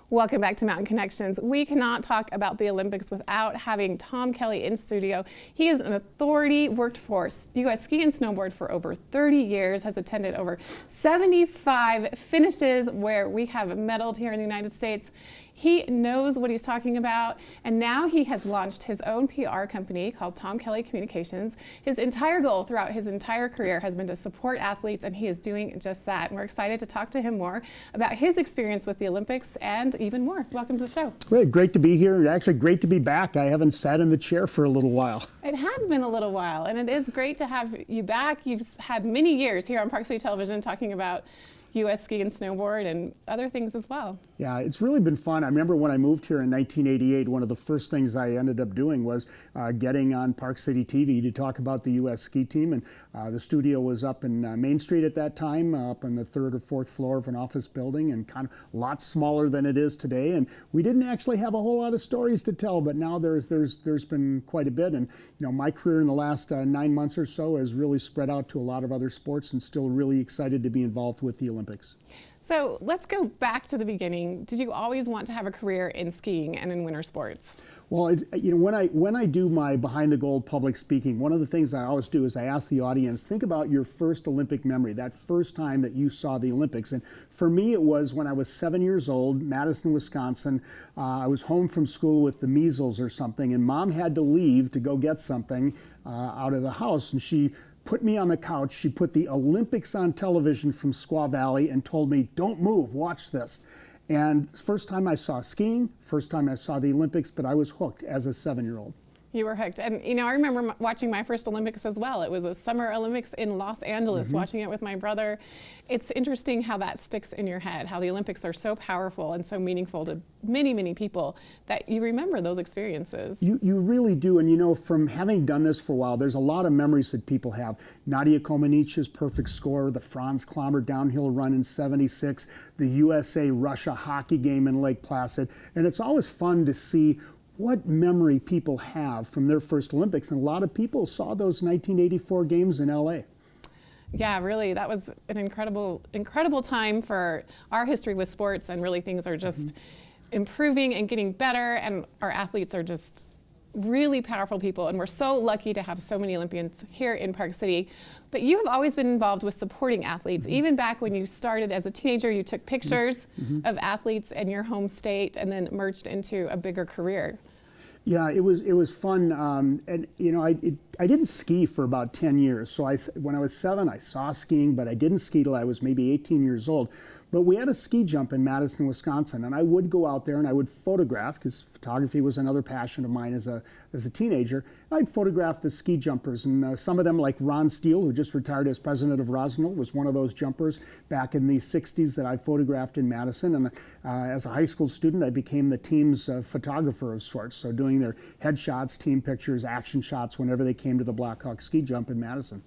Welcome back to Mountain Connections. We cannot talk about the Olympics without having Tom Kelly in studio. He is an authority, worked for U.S. Ski and Snowboard for over 30 years, has attended over 75 finishes where we have medaled here in the United States. He knows what he's talking about, and now he has launched his own PR company called Tom Kelly Communications. His entire goal throughout his entire career has been to support athletes, and he is doing just that. And we're excited to talk to him more about his experience with the Olympics and even more. Welcome to the show. Great to be here. Actually, great to be back. I haven't sat in the chair for a little while. It has been a little while, and it is great to have you back. You've had many years here on Park City Television talking about U.S. Ski and Snowboard and other things as well. Yeah, it's really been fun. I remember when I moved here in 1988, one of the first things I ended up doing was getting on Park City TV to talk about the U.S. ski team. And the studio was up in Main Street at that time, up on the third or fourth floor of an office building, and kind of a lot smaller than it is today. And we didn't actually have a whole lot of stories to tell, but now there's been quite a bit. And my career in the last 9 months or so has really spread out to a lot of other sports, and still really excited to be involved with the Olympics. So let's go back to the beginning. Did you always want to have a career in skiing and in winter sports? Well, when I do my Behind the Gold public speaking, one of the things I always do is I ask the audience, think about your first Olympic memory, that first time that you saw the Olympics. And for me, it was when I was 7 years old, Madison, Wisconsin. I was home from school with the measles or something, and Mom had to leave to go get something out of the house, and she put me on the couch. She put the Olympics on television from Squaw Valley and told me, don't move, watch this. And first time I saw skiing, first time I saw the Olympics, but I was hooked as a 7-year-old. You were hooked. And I remember watching my first Olympics as well. It was a Summer Olympics in Los Angeles, watching it with my brother. It's interesting how that sticks in your head, how the Olympics are so powerful and so meaningful to many, many people that you remember those experiences. You really do. And from having done this for a while, there's a lot of memories that people have. Nadia Comaneci's perfect score, the Franz Klammer downhill run in '76, the USA-Russia hockey game in Lake Placid. And it's always fun to see what memory people have from their first Olympics. And a lot of people saw those 1984 games in LA. Yeah, really, that was an incredible time for our history with sports, and really things are just improving and getting better, and our athletes are just really powerful people, and we're so lucky to have so many Olympians here in Park City. But you have always been involved with supporting athletes. Even back when you started as a teenager, you took pictures of athletes in your home state and then merged into a bigger career. Yeah, it was fun, and I didn't ski for about 10 years. So when I was 7, I saw skiing, but I didn't ski till I was maybe 18 years old. But we had a ski jump in Madison, Wisconsin, and I would go out there and I would photograph, because photography was another passion of mine as a teenager. I'd photograph the ski jumpers, and some of them, like Ron Steele, who just retired as president of Rosnell, was one of those jumpers back in the 60s that I photographed in Madison. And as a high school student, I became the team's photographer of sorts, so doing their headshots, team pictures, action shots whenever they came to the Blackhawk ski jump in Madison.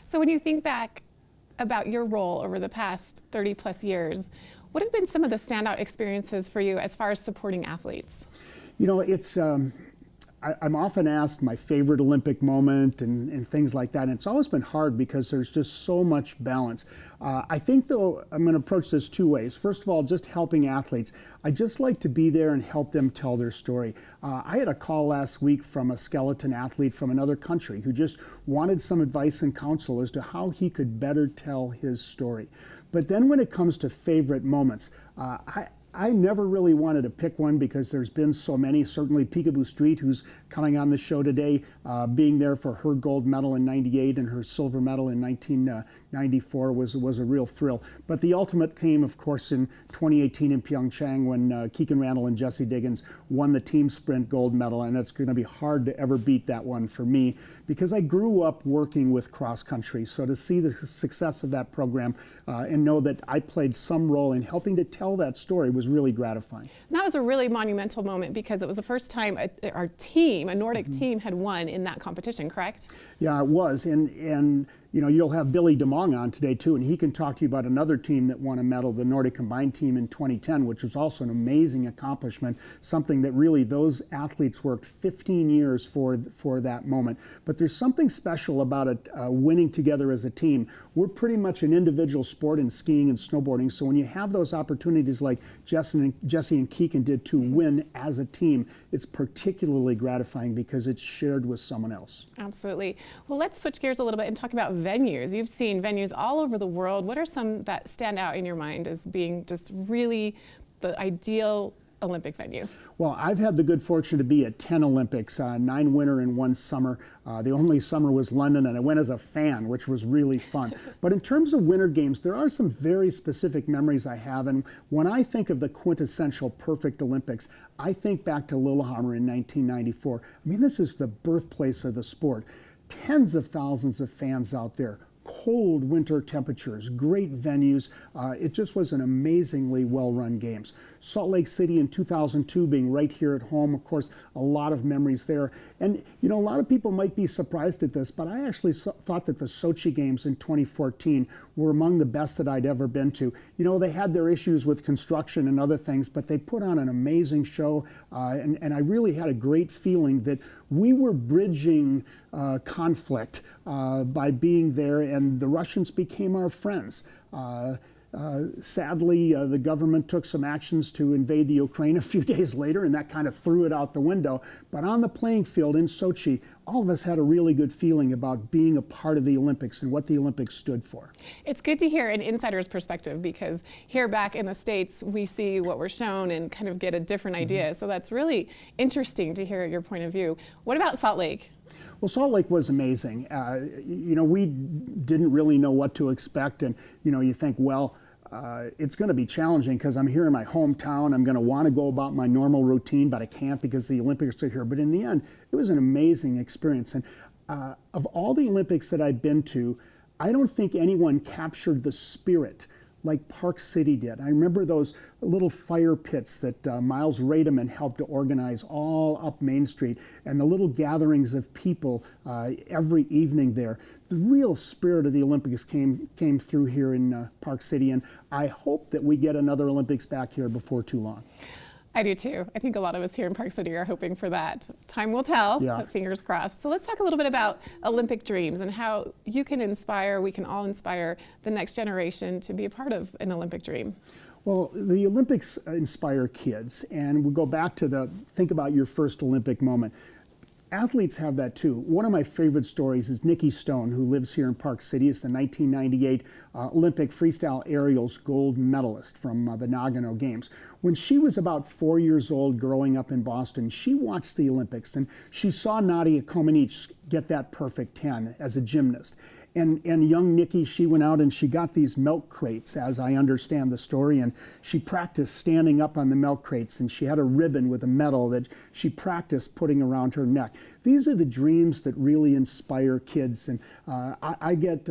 So when you think back about your role over the past 30 plus years, what have been some of the standout experiences for you as far as supporting athletes? It's I'm often asked my favorite Olympic moment and things like that, and it's always been hard because there's just so much balance. I think, though, I'm going to approach this 2 ways. First of all, just helping athletes. I just like to be there and help them tell their story. I had a call last week from a skeleton athlete from another country who just wanted some advice and counsel as to how he could better tell his story. But then when it comes to favorite moments, I never really wanted to pick one because there's been so many. Certainly Peekaboo Street, who's coming on the show today, being there for her gold medal in '98 and her silver medal in 1994 was a real thrill. But the ultimate came, of course, in 2018 in Pyeongchang when Keegan Randall and Jesse Diggins won the team sprint gold medal, and it's going to be hard to ever beat that one for me because I grew up working with cross country. So to see the success of that program and know that I played some role in helping to tell that story was really gratifying. And that was a really monumental moment because it was the first time our team, a Nordic team, had won in that competition, correct? Yeah, it was. And you'll have Billy DeMong on today too, and he can talk to you about another team that won a medal, the Nordic combined team in 2010, which was also an amazing accomplishment, something that really those athletes worked 15 years for that moment. But there's something special about it, winning together as a team. We're pretty much an individual sport in skiing and snowboarding, so when you have those opportunities like Jesse and Keegan did to win as a team, it's particularly gratifying because it's shared with someone else. Absolutely. Well, let's switch gears a little bit and talk about venues. You've seen venues all over the world. What are some that stand out in your mind as being just really the ideal Olympic venue? Well, I've had the good fortune to be at 10 Olympics, 9 winter and 1 summer. The only summer was London, and I went as a fan, which was really fun. But in terms of Winter Games, there are some very specific memories I have. And when I think of the quintessential perfect Olympics, I think back to Lillehammer in 1994. I mean, this is the birthplace of the sport. Tens of thousands of fans out there. Cold winter temperatures, great venues. It just was an amazingly well-run games. Salt Lake City in 2002 being right here at home, of course, a lot of memories there. And, a lot of people might be surprised at this, but I actually thought that the Sochi Games in 2014 were among the best that I'd ever been to. They had their issues with construction and other things, but they put on an amazing show, and I really had a great feeling that we were bridging conflict by being there, and the Russians became our friends. Sadly, the government took some actions to invade the Ukraine a few days later, and that kind of threw it out the window. But on the playing field in Sochi, all of us had a really good feeling about being a part of the Olympics and what the Olympics stood for. It's good to hear an insider's perspective, because here back in the States, we see what we're shown and kind of get a different idea. So that's really interesting to hear your point of view. What about Salt Lake? Well, Salt Lake was amazing. We didn't really know what to expect, and you think, well, it's going to be challenging because I'm here in my hometown. I'm going to want to go about my normal routine, but I can't because the Olympics are here. But in the end, it was an amazing experience. And of all the Olympics that I've been to, I don't think anyone captured the spirit like Park City did. I remember those little fire pits that Miles Rademan helped to organize all up Main Street, and the little gatherings of people every evening there. The real spirit of the Olympics came through here in Park City, and I hope that we get another Olympics back here before too long. I do too. I think a lot of us here in Park City are hoping for that. Time will tell, but fingers crossed. So let's talk a little bit about Olympic dreams and how we can all inspire the next generation to be a part of an Olympic dream. Well, the Olympics inspire kids, and we go back to think about your first Olympic moment. Athletes have that too. One of my favorite stories is Nikki Stone, who lives here in Park City. Is the 1998 Olympic freestyle aerials gold medalist from the Nagano Games. When she was about 4 years old growing up in Boston, she watched the Olympics, and she saw Nadia Comaneci get that perfect 10 as a gymnast. And young Nikki, she went out and she got these milk crates, as I understand the story, and she practiced standing up on the milk crates, and she had a ribbon with a medal that she practiced putting around her neck. These are the dreams that really inspire kids, and I get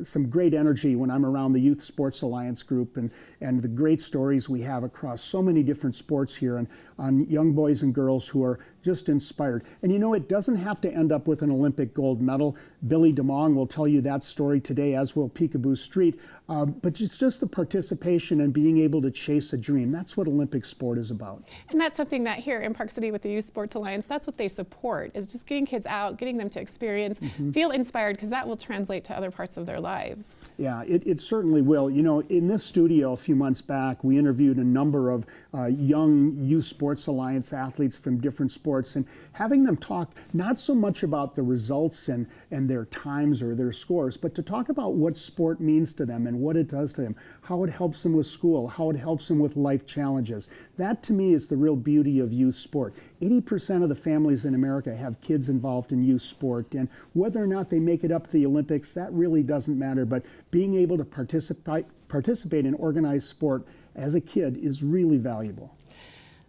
some great energy when I'm around the Youth Sports Alliance group and the great stories we have across so many different sports here, and on young boys and girls who are just inspired. And it doesn't have to end up with an Olympic gold medal. Billy DeMong will tell you that story today, as will Peekaboo Street. But it's just the participation and being able to chase a dream. That's what Olympic sport is about. And that's something that here in Park City with the Youth Sports Alliance, that's what they support, is just getting kids out, getting them to experience, feel inspired, because that will translate to other parts of their lives. Yeah, it certainly will. In this studio a few months back, we interviewed a number of young Youth Sports Alliance athletes from different sports, and having them talk not so much about the results and their times or their scores, but to talk about what sport means to them and what it does to them, how it helps them with school, how it helps them with life challenges. That to me is the real beauty of youth sport. 80% of the families in America have kids involved in youth sport, and whether or not they make it up to the Olympics, that really doesn't matter, but being able to participate in organized sport as a kid is really valuable.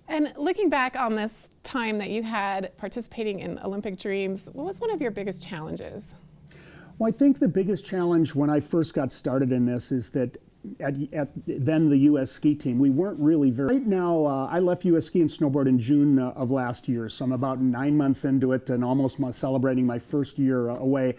And looking back on this time that you had participating in Olympic Dreams, what was one of your biggest challenges? Well, I think the biggest challenge when I first got started in this is that at then the U.S. ski team, we weren't really very... Right now, I left U.S. Ski and Snowboard in June of last year, so I'm about 9 months into it and almost celebrating my first year away.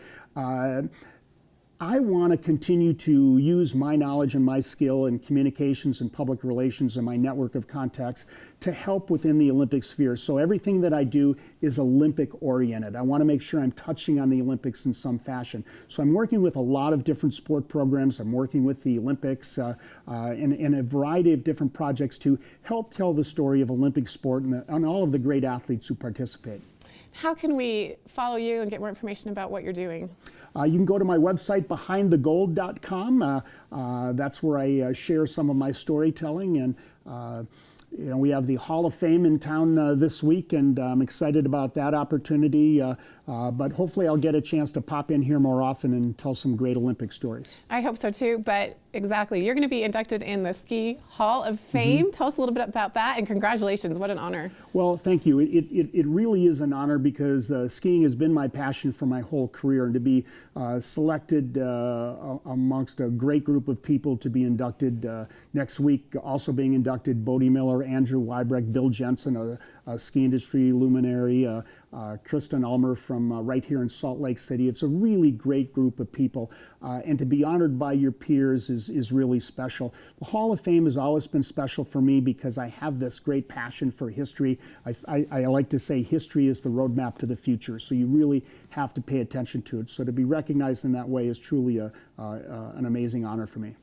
I want to continue to use my knowledge and my skill in communications and public relations and my network of contacts to help within the Olympic sphere. So everything that I do is Olympic oriented. I want to make sure I'm touching on the Olympics in some fashion. So I'm working with a lot of different sport programs. I'm working with the Olympics in a variety of different projects to help tell the story of Olympic sport and all of the great athletes who participate. How can we follow you and get more information about what you're doing? You can go to my website, behindthegold.com. That's where I share some of my storytelling. And we have the Hall of Fame in town this week, and I'm excited about that opportunity. But hopefully I'll get a chance to pop in here more often and tell some great Olympic stories. I hope so too, but exactly. You're going to be inducted in the Ski Hall of Fame. Tell us a little bit about that, and congratulations. What an honor. Well, thank you. It really is an honor because skiing has been my passion for my whole career, and to be selected amongst a great group of people to be inducted next week, also being inducted Bodie Miller, Andrew Weibrecht, Bill Jensen, a ski industry luminary, Kristen Ulmer from right here in Salt Lake City. It's a really great group of people, and to be honored by your peers is really special. The Hall of Fame has always been special for me because I have this great passion for history. I like to say history is the roadmap to the future, so you really have to pay attention to it. So to be recognized in that way is truly an amazing honor for me.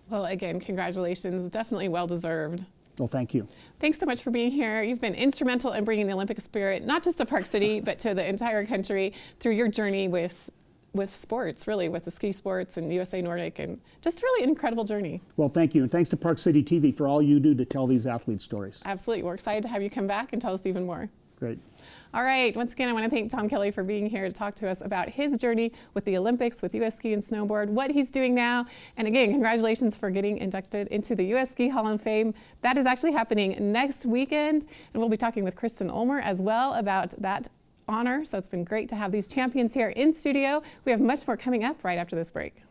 Well, again, congratulations. Definitely well deserved. Well, thank you. Thanks so much for being here. You've been instrumental in bringing the Olympic spirit, not just to Park City, but to the entire country through your journey with sports, really, with the ski sports and USA Nordic, and just really an incredible journey. Well, thank you. And thanks to Park City TV for all you do to tell these athlete stories. Absolutely. We're excited to have you come back and tell us even more. Great. All right. Once again, I want to thank Tom Kelly for being here to talk to us about his journey with the Olympics, with U.S. Ski and Snowboard, what he's doing now. And again, congratulations for getting inducted into the U.S. Ski Hall of Fame. That is actually happening next weekend. And we'll be talking with Kristen Ulmer as well about that honor. So it's been great to have these champions here in studio. We have much more coming up right after this break.